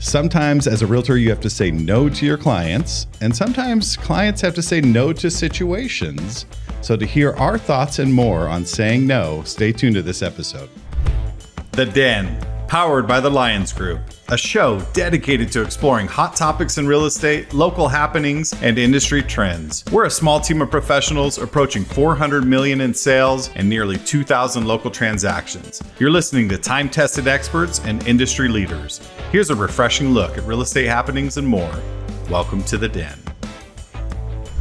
Sometimes as a realtor, you have to say no to your clients, and sometimes clients have to say no to situations. So to hear our thoughts and more on saying no, stay tuned to this episode. The Den, powered by the Lyons Group, a show dedicated to exploring hot topics in real estate, local happenings, and industry trends. We're a small team of professionals approaching $400 million in sales and nearly 2,000 local transactions. You're listening to time-tested experts and industry leaders. Here's a refreshing look at real estate happenings and more. Welcome to The Den.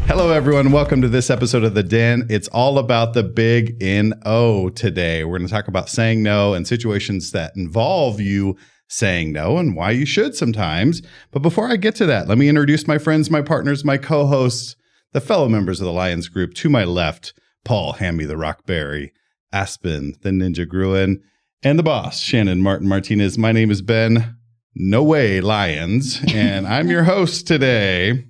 Hello, everyone. Welcome to this episode of The Den. It's all about the big N-O today. We're going to talk about saying no and situations that involve you saying no and why you should sometimes. But before I get to that, let me introduce my friends, my partners, my co-hosts, the fellow members of the Lyons Group. To my left, Paul, Hammy the Rockberry, Aspen, the Ninja Groen, and the boss, Shannon Martin Martinez. My name is Ben, no way, Lyons, and I'm your host today.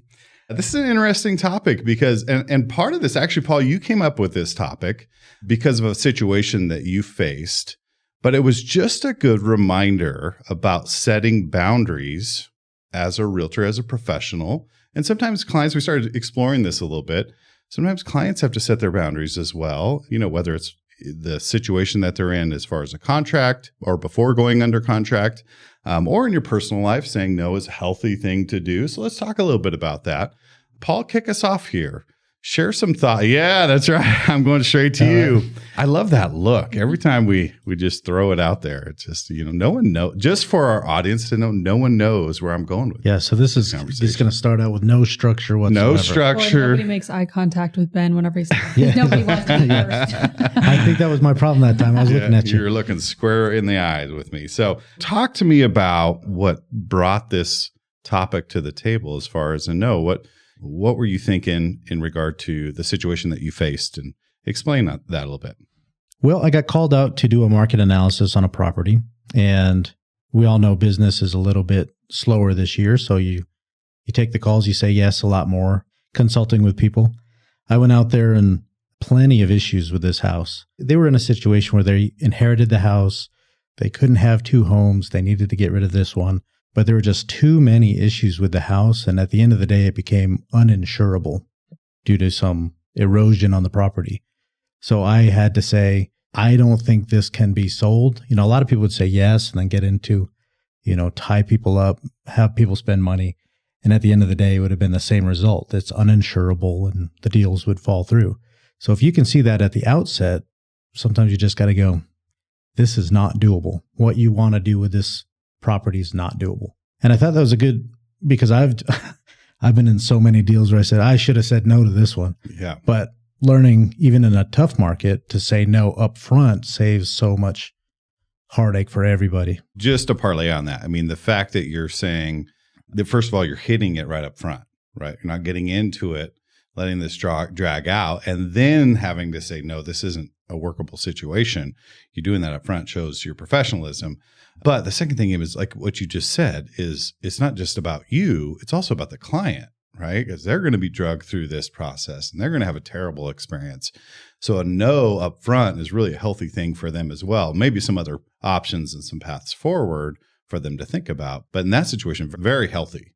This is an interesting topic because, and part of this, actually, Paul, you came up with this topic because of a situation that you faced, but it was just a good reminder about setting boundaries as a realtor, as a professional. And sometimes clients, we started exploring this a little bit. Sometimes clients have to set their boundaries as well, you know, whether it's the situation that they're in as far as a contract or before going under contract, or in your personal life, saying no is a healthy thing to do. So let's talk a little bit about that. Paul, kick us off here. Share some thought. Yeah, that's right. I'm going straight to you. I love that look. Every time we just throw it out there, it's just, you know, no one knows. Just for our audience to know, no one knows where I'm going with. Yeah. So this is going to start out with no structure whatsoever. No structure. Nobody makes eye contact with Ben whenever he's nobody wants to be first. I think that was my problem that time. I was looking at you. You're looking square in the eyes with me. So talk to me about what brought this topic to the table as far as a no. What were you thinking in regard to the situation that you faced, and explain that a little bit? Well, I got called out to do a market analysis on a property, and we all know business is a little bit slower this year. So you take the calls, you say yes a lot more, consulting with people. I went out there and plenty of issues with this house. They were in a situation where they inherited the house. They couldn't have two homes. They needed to get rid of this one. But there were just too many issues with the house. And at the end of the day, it became uninsurable due to some erosion on the property. So I had to say, I don't think this can be sold. You know, a lot of people would say yes and then get into, you know, tie people up, have people spend money. And at the end of the day, it would have been the same result. It's uninsurable and the deals would fall through. So if you can see that at the outset, sometimes you just got to go, this is not doable. What you want to do with this property is not doable. And I thought that was a good, because I've been in so many deals where I said, I should have said no to this one. Yeah. But learning, even in a tough market, to say no up front saves so much heartache for everybody. Just to parlay on that, I mean, the fact that you're saying that, first of all, you're hitting it right up front, right? You're not getting into it, letting this drag out, and then having to say, no, this isn't a workable situation. You doing that up front shows your professionalism. But the second thing is, like what you just said, is it's not just about you, it's also about the client, right? Because they're going to be drugged through this process and they're going to have a terrible experience. So a no up front is really a healthy thing for them as well. Maybe some other options and some paths forward for them to think about. But in that situation, very healthy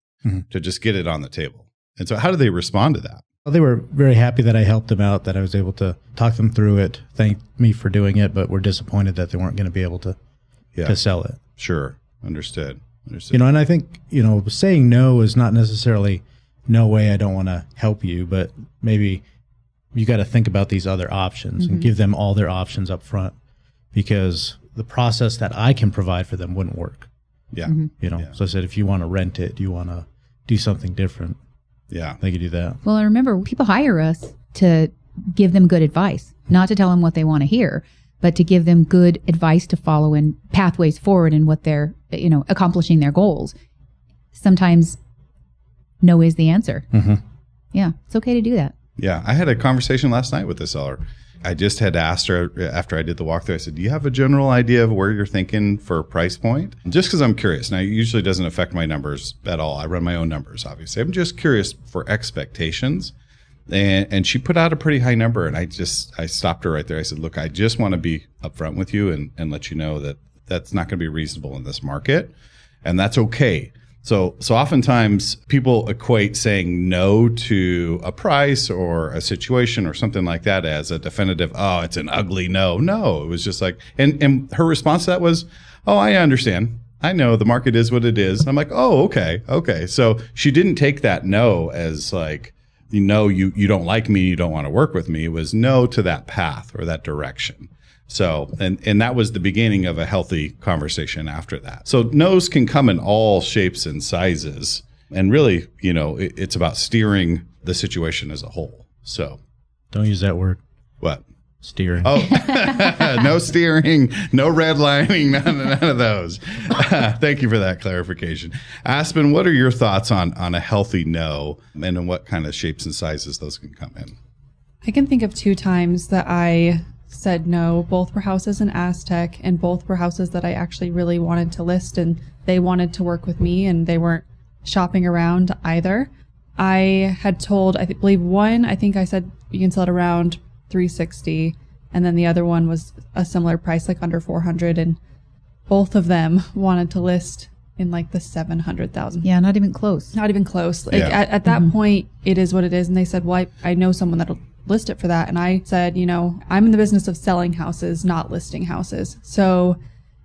to just get it on the table. And so how do they respond to that? Well, they were very happy that I helped them out, that I was able to talk them through it, thank me for doing it, but were disappointed that they weren't going to be able to sell it. Sure. Understood. You know, and I think, you know, saying no is not necessarily no way, I don't want to help you, but maybe you got to think about these other options and give them all their options up front, because the process that I can provide for them wouldn't work. Yeah. You know, so I said, if you want to rent it, you want to do something different. Yeah. They could do that. Well, and remember, people hire us to give them good advice, not to tell them what they want to hear, but to give them good advice to follow and pathways forward in what they're, you know, accomplishing their goals. Sometimes no is the answer. Yeah, it's okay to do that. Yeah. I had a conversation last night with the seller. I just had asked her after I did the walkthrough, I said, do you have a general idea of where you're thinking for price point? Just because I'm curious. Now, it usually doesn't affect my numbers at all. I run my own numbers, obviously. I'm just curious for expectations. And she put out a pretty high number. And I stopped her right there. I said, look, I just want to be upfront with you and let you know that that's not going to be reasonable in this market. And that's okay. So oftentimes people equate saying no to a price or a situation or something like that as a definitive, oh, it's an ugly no. No, it was just like, and her response to that was, oh, I understand. I know the market is what it is. And I'm like, oh, okay. So she didn't take that no as like, you don't like me, you don't want to work with me. It was no to that path or that direction. So, and that was the beginning of a healthy conversation after that. So no's can come in all shapes and sizes. And really, it's about steering the situation as a whole. So don't use that word. What? Steering. Oh, no steering, no redlining, none of those. Thank you for that clarification. Aspen, what are your thoughts on a healthy no, and in what kind of shapes and sizes those can come in? I can think of 2 times that I said no. Both were houses in Aztec, and both were houses that I actually really wanted to list, and they wanted to work with me, and they weren't shopping around either. I had told, I believe one, I think I said you can sell it around $360, and then the other one was a similar price, like under $400, and both of them wanted to list in like the $700,000. Yeah, not even close. Not even close. Like at that point, it is what it is. And they said, well, I know someone that'll list it for that. And I said, I'm in the business of selling houses, not listing houses. So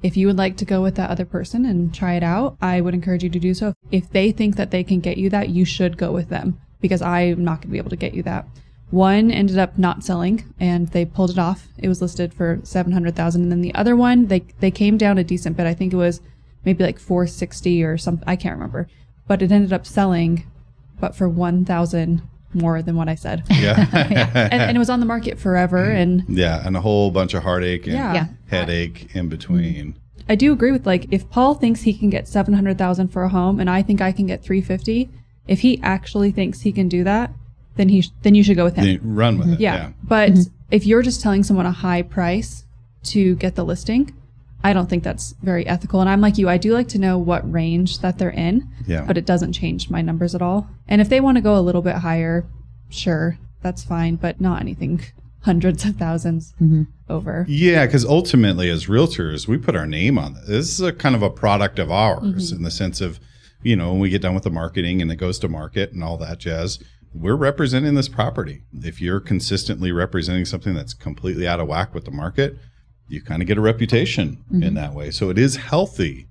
if you would like to go with that other person and try it out, I would encourage you to do so. If they think that they can get you that, you should go with them, because I'm not going to be able to get you that. One ended up not selling, and they pulled it off. It was listed for $700,000, and then the other one, they came down a decent bit. I think it was maybe like $460 or something. I can't remember, but it ended up selling, but for $1,000 more than what I said. Yeah, and it was on the market forever, and and a whole bunch of heartache and headache in between. I do agree with, like, if Paul thinks he can get $700,000 for a home, and I think I can get $350, if he actually thinks he can do that, then you should go with him. Then run with it. Yeah. But if you're just telling someone a high price to get the listing, I don't think that's very ethical. And I'm like you, I do like to know what range that they're in, but it doesn't change my numbers at all. And if they want to go a little bit higher, sure, that's fine, but not anything hundreds of thousands over. Yeah, because ultimately as realtors, we put our name on this. This is a kind of a product of ours in the sense of, when we get done with the marketing and it goes to market and all that jazz, we're representing this property. If you're consistently representing something that's completely out of whack with the market, you kind of get a reputation in that way. So it is healthy.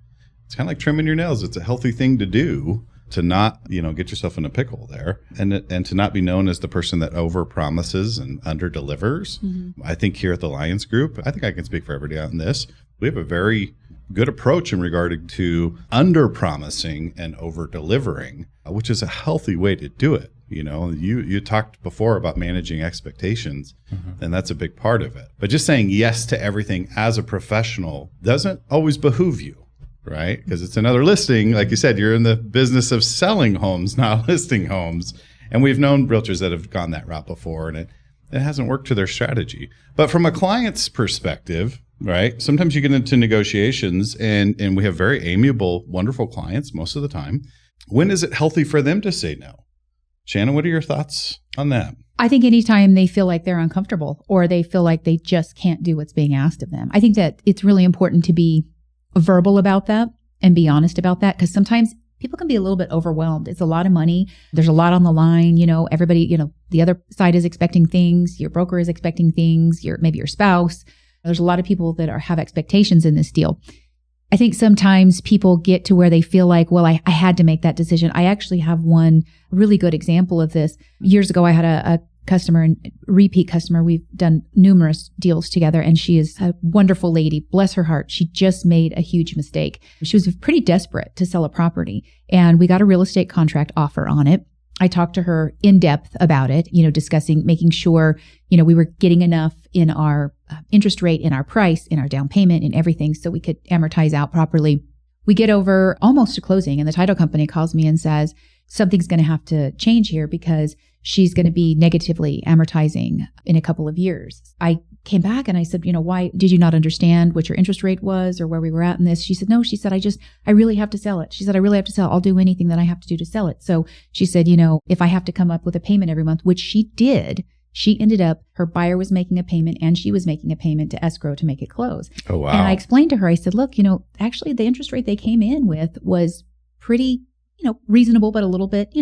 It's kind of like trimming your nails. It's a healthy thing to do, to not, get yourself in a pickle there, and to not be known as the person that over promises and under delivers. I think here at the Lyons Group, I think I can speak for everybody on this, we have a very good approach in regard to under promising and over delivering, which is a healthy way to do it. You talked before about managing expectations, and that's a big part of it. But just saying yes to everything as a professional doesn't always behoove you, right? Because it's another listing. Like you said, you're in the business of selling homes, not listing homes. And we've known realtors that have gone that route before, and it hasn't worked to their strategy. But from a client's perspective, right, sometimes you get into negotiations, and we have very amiable, wonderful clients most of the time. When is it healthy for them to say no? Shannon, what are your thoughts on that? I think anytime they feel like they're uncomfortable or they feel like they just can't do what's being asked of them, I think that it's really important to be verbal about that and be honest about that, because sometimes people can be a little bit overwhelmed. It's a lot of money. There's a lot on the line. Everybody, the other side is expecting things. Your broker is expecting things. Maybe your spouse. There's a lot of people that have expectations in this deal. I think sometimes people get to where they feel like, well, I had to make that decision. I actually have one really good example of this. Years ago, I had a customer, and repeat customer. We've done numerous deals together, and she is a wonderful lady. Bless her heart. She just made a huge mistake. She was pretty desperate to sell a property, and we got a real estate contract offer on it. I talked to her in depth about it, discussing, making sure, we were getting enough in our interest rate, in our price, in our down payment, and everything, so we could amortize out properly. We get over almost to closing, and the title company calls me and says, something's going to have to change here because she's going to be negatively amortizing in a couple of years. I came back and I said, why did you not understand what your interest rate was or where we were at in this? She said, no, she said, I really have to sell it. She said, I really have to sell it. I'll do anything that I have to do to sell it. So she said, if I have to come up with a payment every month, which she did, she ended up, her buyer was making a payment and she was making a payment to escrow to make it close. Oh, wow. And I explained to her, I said, look, actually the interest rate they came in with was pretty reasonable, but a little bit,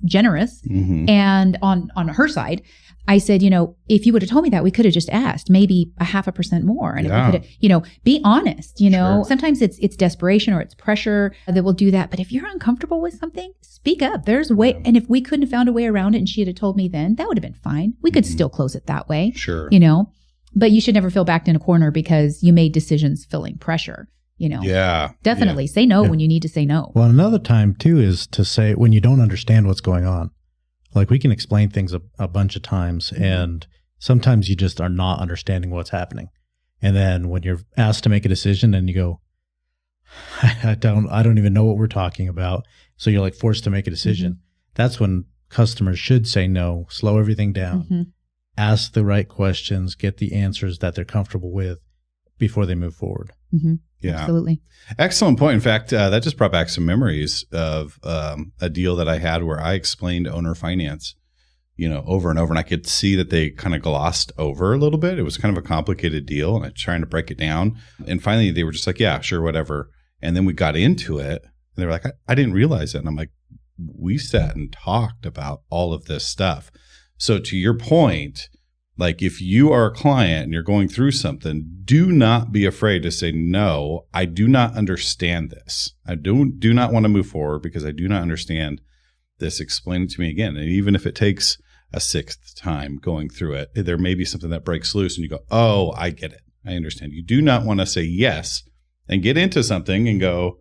generous. Mm-hmm. And on her side, I said, if you would have told me that, we could have just asked maybe 0.5% more. And if we could have, be honest, Sure. sometimes it's desperation or it's pressure that will do that. But if you're uncomfortable with something, speak up. There's a way. Yeah. And if we couldn't have found a way around it and she had told me then, that would have been fine. We could still close it that way. Sure. But you should never feel backed in a corner because you made decisions feeling pressure. Yeah. Definitely say no when you need to say no. Well, another time too is to say when you don't understand what's going on. Like we can explain things a bunch of times, and sometimes you just are not understanding what's happening. And then when you're asked to make a decision and you go, I don't even know what we're talking about. So you're like forced to make a decision. Mm-hmm. That's when customers should say no, slow everything down, ask the right questions, get the answers that they're comfortable with before they move forward. Mm-hmm. Yeah, absolutely. Excellent point. In fact, that just brought back some memories of a deal that I had where I explained owner finance, over and over, and I could see that they kind of glossed over a little bit. It was kind of a complicated deal, and I was trying to break it down. And finally, they were just like, "Yeah, sure, whatever." And then we got into it, and they were like, "I didn't realize it." And I'm like, "We sat and talked about all of this stuff." So to your point, like if you are a client and you're going through something, do not be afraid to say, no, I do not understand this. I do not want to move forward because I do not understand this. Explain it to me again. And even if it takes a sixth time going through it, there may be something that breaks loose and you go, oh, I get it. I understand. You do not want to say yes and get into something and go,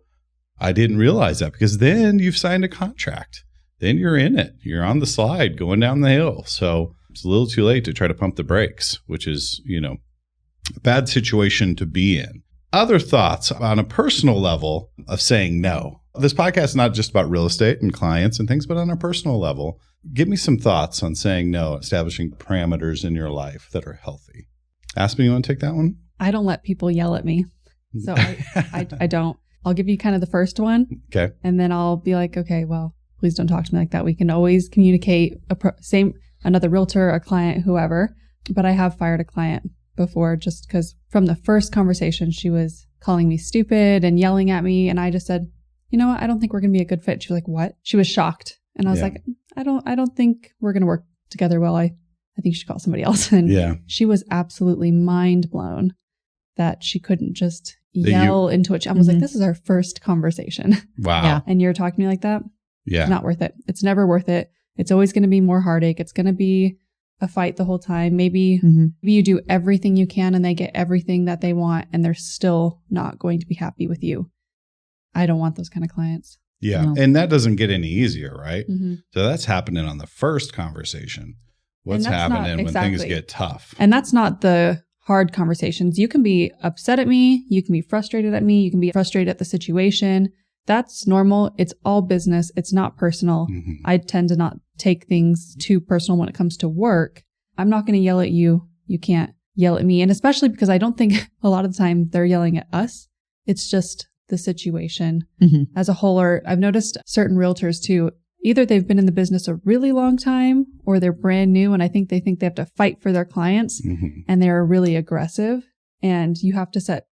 I didn't realize that, because then you've signed a contract. Then you're in it. You're on the slide going down the hill. So it's a little too late to try to pump the brakes, which is, a bad situation to be in. Other thoughts on a personal level of saying no. This podcast is not just about real estate and clients and things, but on a personal level, give me some thoughts on saying no, establishing parameters in your life that are healthy. Aspen, you want to take that one? I don't let people yell at me. So I don't. I'll give you kind of the first one. Okay. And then I'll be like, okay, well, please don't talk to me like that. We can always communicate another realtor, a client, whoever. But I have fired a client before just because from the first conversation, she was calling me stupid and yelling at me. And I just said, you know what? I don't think we're going to be a good fit. She was like, what? She was shocked. And I was like, I don't think we're going to work together well. I think you should call somebody else. And she was absolutely mind blown that she couldn't just yell into it. I was like, this is our first conversation. Wow. Yeah. And you're talking to me like that? Yeah. It's not worth it. It's never worth it. It's always going to be more heartache. It's going to be a fight the whole time. Maybe you do everything you can and they get everything that they want and they're still not going to be happy with you. I don't want those kind of clients. Yeah. No. And that doesn't get any easier, right? Mm-hmm. So that's happening on the first conversation. What's happening when things get tough? And that's not the hard conversations. You can be upset at me. You can be frustrated at me. You can be frustrated at the situation. That's normal. It's all business. It's not personal. Mm-hmm. I tend to not take things too personal when it comes to work. I'm not going to yell at you. You can't yell at me. And especially because I don't think a lot of the time they're yelling at us. It's just the situation as a whole. Or I've noticed certain realtors too, either they've been in the business a really long time or they're brand new. And I think they have to fight for their clients and they're really aggressive. And you have to set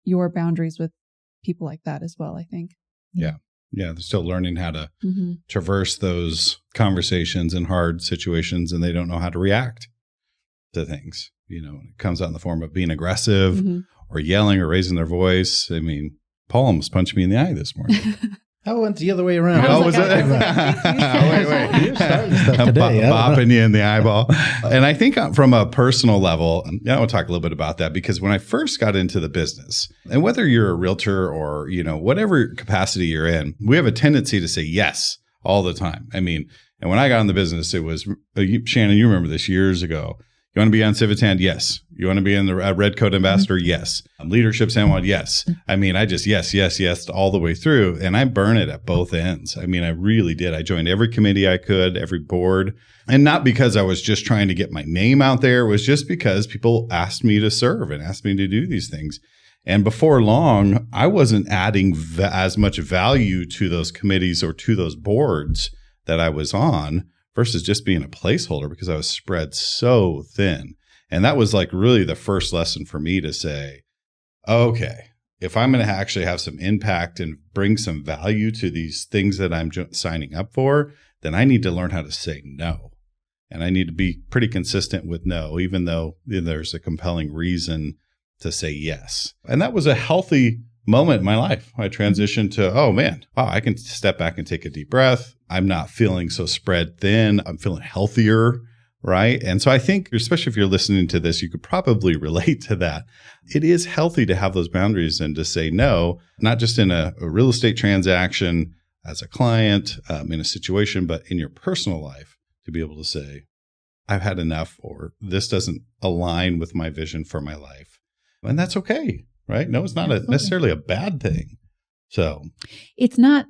your boundaries with people like that as well, I think. Yeah. Yeah. They're still learning how to traverse those conversations in hard situations, and they don't know how to react to things. It comes out in the form of being aggressive or yelling or raising their voice. I mean, Paul almost punched me in the eye this morning. I went the other way around. Was it? Wait. You're starting stuff today. Bopping you in the eyeball. And I think from a personal level, I want to talk a little bit about that, because when I first got into the business, and whether you're a realtor or, whatever capacity you're in, we have a tendency to say yes all the time. I mean, and when I got in the business, it was, Shannon, you remember this years ago. You want to be on Civitan? Yes. You want to be in the Red Coat Ambassador? Yes. Leadership San Juan? Yes. I mean, I just yes all the way through, and I burn it at both ends. I mean, I really did. I joined every committee I could, every board, and not because I was just trying to get my name out there. It was just because people asked me to serve and asked me to do these things. And before long, I wasn't adding as much value to those committees or to those boards that I was on, versus just being a placeholder, because I was spread so thin. And that was like really the first lesson for me to say, okay, if I'm going to actually have some impact and bring some value to these things that I'm signing up for, then I need to learn how to say no. And I need to be pretty consistent with no, even though there's a compelling reason to say yes. And that was a healthy moment in my life. I transitioned to, oh man, wow, I can step back and take a deep breath. I'm not feeling so spread thin. I'm feeling healthier, right? And so I think, especially if you're listening to this, you could probably relate to that. It is healthy to have those boundaries and to say no, not just in a real estate transaction as a client, in a situation, but in your personal life, to be able to say, I've had enough, or this doesn't align with my vision for my life. And that's okay, right? No, it's not necessarily a bad thing. So it's not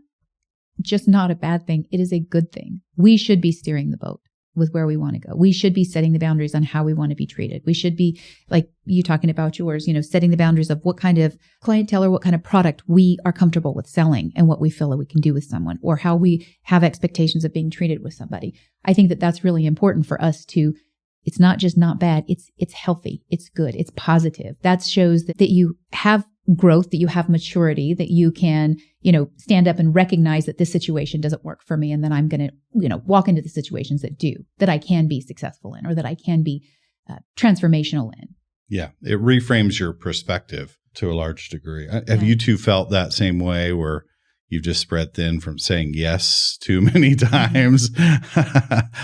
just not a bad thing. It is a good thing. We should be steering the boat with where we want to go. We should be setting the boundaries on how we want to be treated. We should be, like you talking about yours, setting the boundaries of what kind of clientele or what kind of product we are comfortable with selling and what we feel that we can do with someone, or how we have expectations of being treated with somebody. I think that that's really important for us to, it's not just not bad. It's healthy. It's good. It's positive. That shows that you have growth, that you have maturity, that you can, stand up and recognize that this situation doesn't work for me. And then I'm going to, walk into the situations that I can be successful in, or that I can be transformational in. Yeah. It reframes your perspective to a large degree. Have you two felt that same way, where you've just spread thin from saying yes too many times?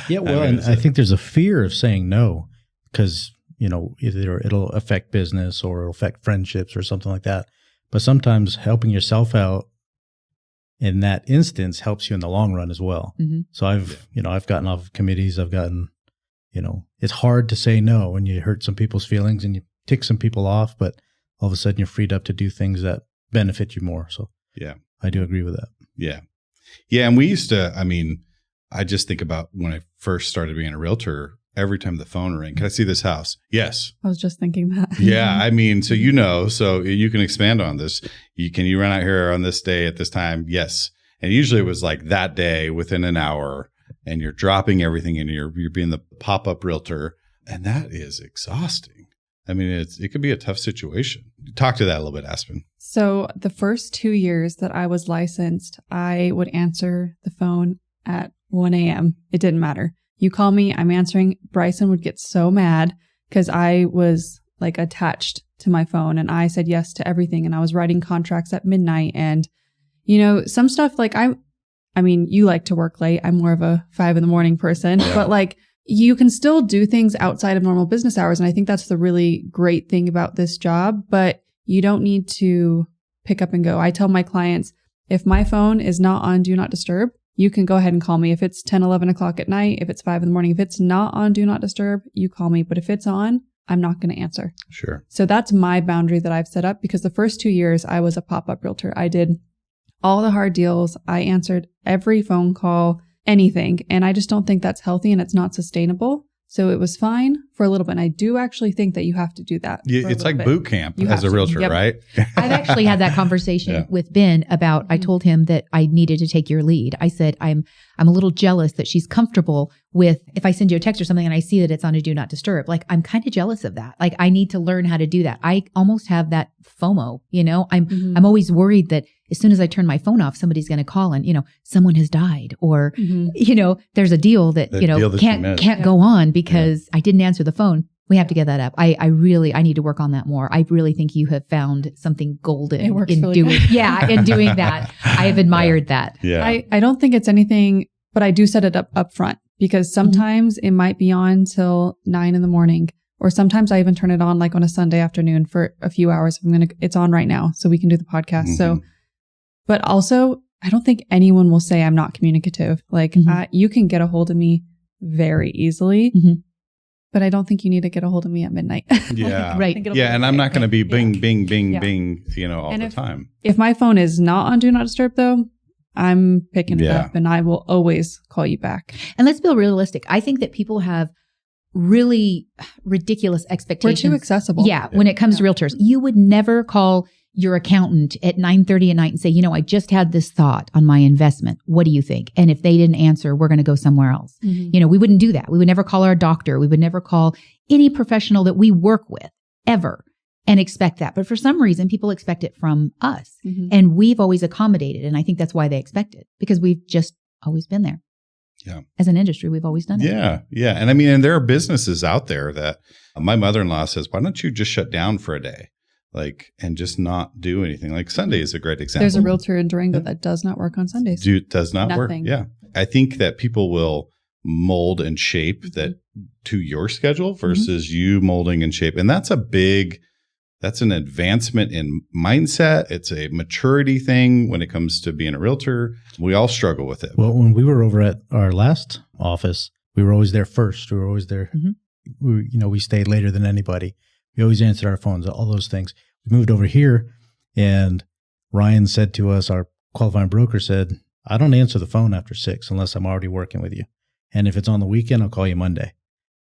Yeah. Well, and I think there's a fear of saying no, because, either it'll affect business or it'll affect friendships or something like that. But sometimes helping yourself out in that instance helps you in the long run as well. Mm-hmm. So I've gotten off of committees. I've gotten, it's hard to say no when you hurt some people's feelings and you tick some people off, but all of a sudden you're freed up to do things that benefit you more. So yeah, I do agree with that. Yeah. Yeah. And we used to, I just think about when I first started being a realtor, every time the phone rang, can I see this house? Yes. I was just thinking that. Yeah. So you can expand on this. Can you run out here on this day at this time? Yes. And usually it was like that day within an hour, and you're dropping everything and you're being the pop-up realtor. And that is exhausting. It could be a tough situation. Talk to that a little bit, Aspen. So the first 2 years that I was licensed, I would answer the phone at 1 a.m. It didn't matter. You call me, I'm answering. Bryson would get so mad because I was like attached to my phone and I said yes to everything. And I was writing contracts at midnight. And, some stuff like you like to work late. I'm more of a 5 a.m. person, but you can still do things outside of normal business hours. And I think that's the really great thing about this job, but you don't need to pick up and go. I tell my clients, if my phone is not on Do Not Disturb, you can go ahead and call me. If it's 10, 11 o'clock at night, if it's 5 a.m, if it's not on Do Not Disturb, you call me. But if it's on, I'm not going to answer. Sure. So that's my boundary that I've set up, because the first 2 years I was a pop-up realtor. I did all the hard deals. I answered every phone call, anything. And I just don't think that's healthy and it's not sustainable. So it was fine for a little bit. And I do actually think that you have to do that. It's like boot camp as a realtor, right? I've actually had that conversation with Ben about, I told him that I needed to take your lead. I said, I'm a little jealous that she's comfortable with, if I send you a text or something and I see that it's on a Do Not Disturb, I'm kind of jealous of that. I need to learn how to do that. I almost have that FOMO, I'm always worried that as soon as I turn my phone off, somebody's going to call and, someone has died, or, there's a deal that, can't go on because I didn't answer the phone. We have to get that up. I need to work on that more. I really think you have found something golden in really doing, in doing that. I have admired that. Yeah. I don't think it's anything, but I do set it up front, because sometimes it might be on till 9 a.m. Or sometimes I even turn it on on a Sunday afternoon for a few hours. It's on right now so we can do the podcast. Mm-hmm. So, but also I don't think anyone will say I'm not communicative. You can get a hold of me very easily, but I don't think you need to get a hold of me at midnight. Yeah. Right. Yeah. And I'm not going to be bing, bing, bing, bing, all the time. If my phone is not on Do Not Disturb though, I'm picking it up and I will always call you back. And let's be realistic. I think that people have really ridiculous expectations. We're too accessible. Yeah. When it comes to realtors, you would never call your accountant at 9:30 at night and say, I just had this thought on my investment. What do you think? And if they didn't answer, we're going to go somewhere else. Mm-hmm. We wouldn't do that. We would never call our doctor. We would never call any professional that we work with ever and expect that. But for some reason, people expect it from us. Mhm. And we've always accommodated. And I think that's why they expect it, because we've just always been there. Yeah. As an industry, we've always done it. Yeah. Yeah. And I mean, and there are businesses out there that my mother-in-law says, why don't you just shut down for a day? Like, and just not do anything. Like Sunday is a great example. There's a realtor in Durango that does not work on Sundays. Does not Nothing. work. Yeah. I think that people will mold and shape that to your schedule versus you molding and shape. And that's an advancement in mindset. It's a maturity thing when it comes to being a realtor. We all struggle with it. Well, when we were over at our last office, we were always there first. We were always there. We stayed later than anybody. We always answered our phones, all those things. We moved over here, and Ryan said to us, our qualifying broker said, I don't answer the phone after 6 unless I'm already working with you. And if it's on the weekend, I'll call you Monday.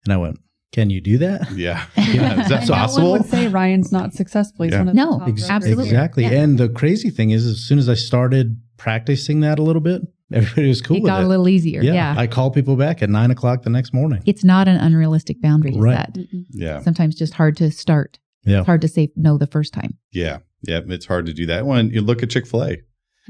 And I went, can you do that? Yeah. Is that No possible? one would say Ryan's not successful. He's one of the No, top realtors. absolutely. Exactly. Yeah. And the crazy thing is, as soon as I started practicing that a little bit, everybody was cool It with got it. a little easier. Yeah. I call people back at 9 o'clock the next morning. It's not an unrealistic boundary to Right. set. Mm-mm. Yeah. Sometimes just hard to start. Yeah. It's hard to say no the first time. Yeah. Yeah. It's hard to do that. When you look at Chick-fil-A,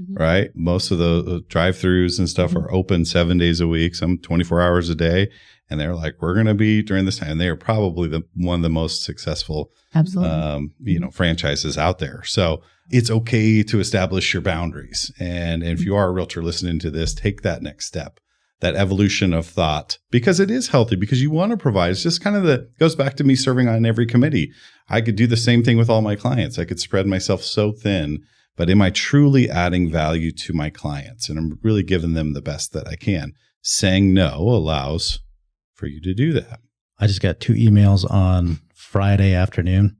Mhm. right? Most of the drive-throughs and stuff are open 7 days a week, some 24 hours a day. And they're like, we're going to be during this time. And they are probably one of the most successful, Absolutely. franchises out there. So it's okay to establish your boundaries. And if you are a realtor listening to this, take that next step, that evolution of thought, because it is healthy, because you want to provide. It's just kind of goes back to me serving on every committee. I could do the same thing with all my clients. I could spread myself so thin, but am I truly adding value to my clients? And I'm really giving them the best that I can. Saying no allows for you to do that. I just got 2 emails on Friday afternoon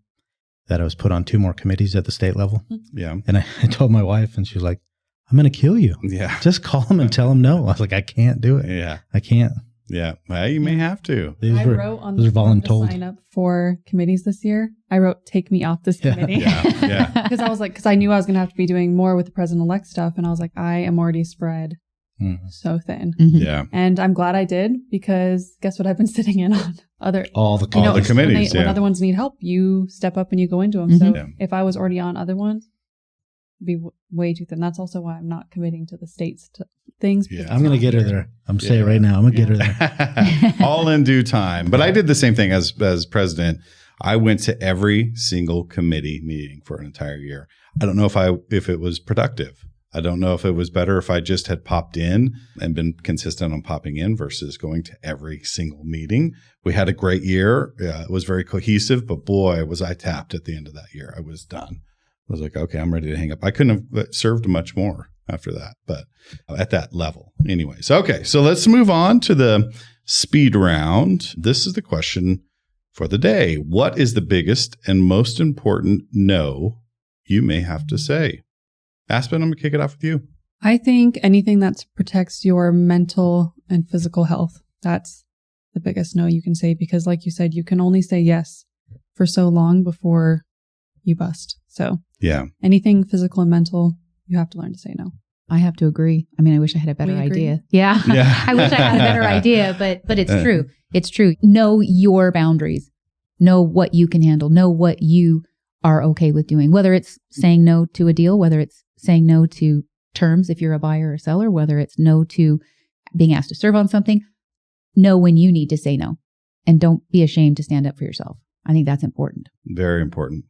that I was put on 2 more committees at the state level. Yeah. And I told my wife, and she was like, I'm going to kill you. Yeah. Just call them and tell them no. I was like, I can't do it. Yeah. I can't. Yeah. Well, you may have to. These I were, wrote on those the are form to voluntold. sign up for committees this year. I wrote, take me off this committee. Yeah. Because I was like, because I knew I was going to have to be doing more with the president-elect stuff. And I was like, I am already spread so thin. Mhm. Yeah. And I'm glad I did, because guess what I've been sitting in on? All the All the committees, When yeah. other ones need help, you step up and you go into them. So Mhm. Yeah. if I was already on other ones, it'd be way too thin. That's also why I'm not committing to the state's things. because Yeah. I'm going to get her there. I'm saying right now, I'm going to get her there. All in due time. But I did the same thing as president. I went to every single committee meeting for an entire year. I don't know if it was productive. I don't know if it was better if I just had popped in and been consistent on popping in versus going to every single meeting. We had a great year. It was very cohesive, but boy, was I tapped at the end of that year. I was done. I was like, okay, I'm ready to hang up. I couldn't have served much more after that, but at that level. Anyways, okay, so let's move on to the speed round. This is the question for the day. What is the biggest and most important no you may have to say? Aspen, I'm going to kick it off with you. I think anything that protects your mental and physical health, that's the biggest no you can say, because like you said, you can only say yes for so long before you bust. So Yeah. anything physical and mental, you have to learn to say no. I have to agree. I mean, I wish I had a better We agree. idea. Yeah. Yeah. I wish I had a better idea, but it's true. It's true. Know your boundaries. Know what you can handle. Know what you are okay with doing, whether it's saying no to a deal, whether it's saying no to terms if you're a buyer or seller, whether it's no to being asked to serve on something. Know when you need to say no, and don't be ashamed to stand up for yourself. I think that's important. Very important.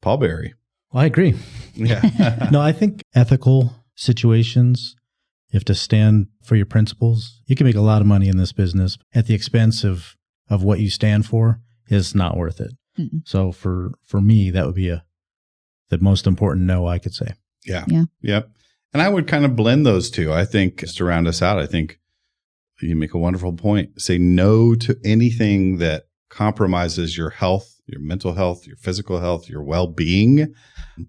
Paul Berry. Well, I agree. Yeah. No, I think ethical situations, you have to stand for your principles. You can make a lot of money in this business at the expense of what you stand for is not worth it. Mm-mm. So for me, that would be the most important no I could say. Yeah. Yeah. Yep. And I would kind of blend those two. I think just to round us out, I think you make a wonderful point. Say no to anything that compromises your health, your mental health, your physical health, your well-being,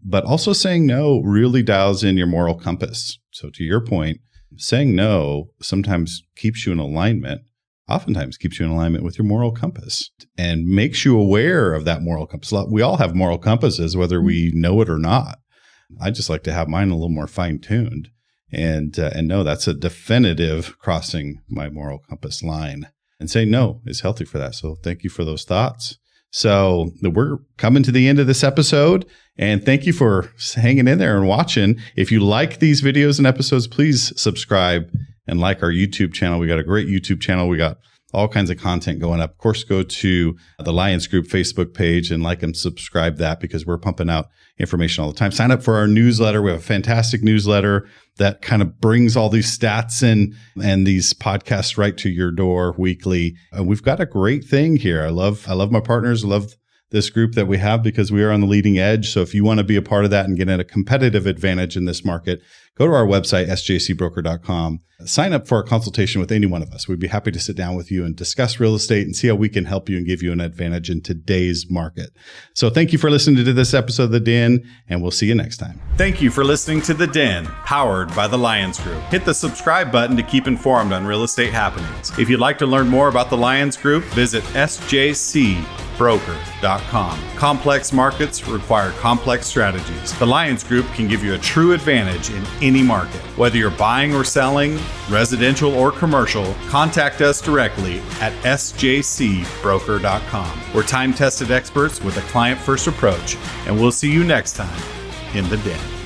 but also saying no really dials in your moral compass. So to your point, saying no sometimes keeps you in alignment, oftentimes keeps you in alignment with your moral compass and makes you aware of that moral compass. We all have moral compasses, whether we know it or not. I just like to have mine a little more fine-tuned and know that's a definitive crossing my moral compass line. And saying no is healthy for that. So thank you for those thoughts. So we're coming to the end of this episode, and thank you for hanging in there and watching. If you like these videos and episodes, please subscribe and like our YouTube channel. We got a great YouTube channel. We got all kinds of content going up. Of course, go to the Lyons Group Facebook page and like and subscribe that, because we're pumping out information all the time. Sign up for our newsletter. We have a fantastic newsletter that kind of brings all these stats and these podcasts right to your door weekly. And we've got a great thing here. I love my partners. I love this group that we have, because we are on the leading edge. So if you want to be a part of that and get at a competitive advantage in this market, go to our website, sjcbroker.com. Sign up for a consultation with any one of us. We'd be happy to sit down with you and discuss real estate and see how we can help you and give you an advantage in today's market. So thank you for listening to this episode of The Den, and we'll see you next time. Thank you for listening to The Den, powered by the Lyons Group. Hit the subscribe button to keep informed on real estate happenings. If you'd like to learn more about the Lyons Group, visit sjcbroker.com. Complex markets require complex strategies. The Lyons Group can give you a true advantage in any market. Whether you're buying or selling, residential or commercial, contact us directly at sjcbroker.com. We're time-tested experts with a client-first approach, and we'll see you next time in The Den.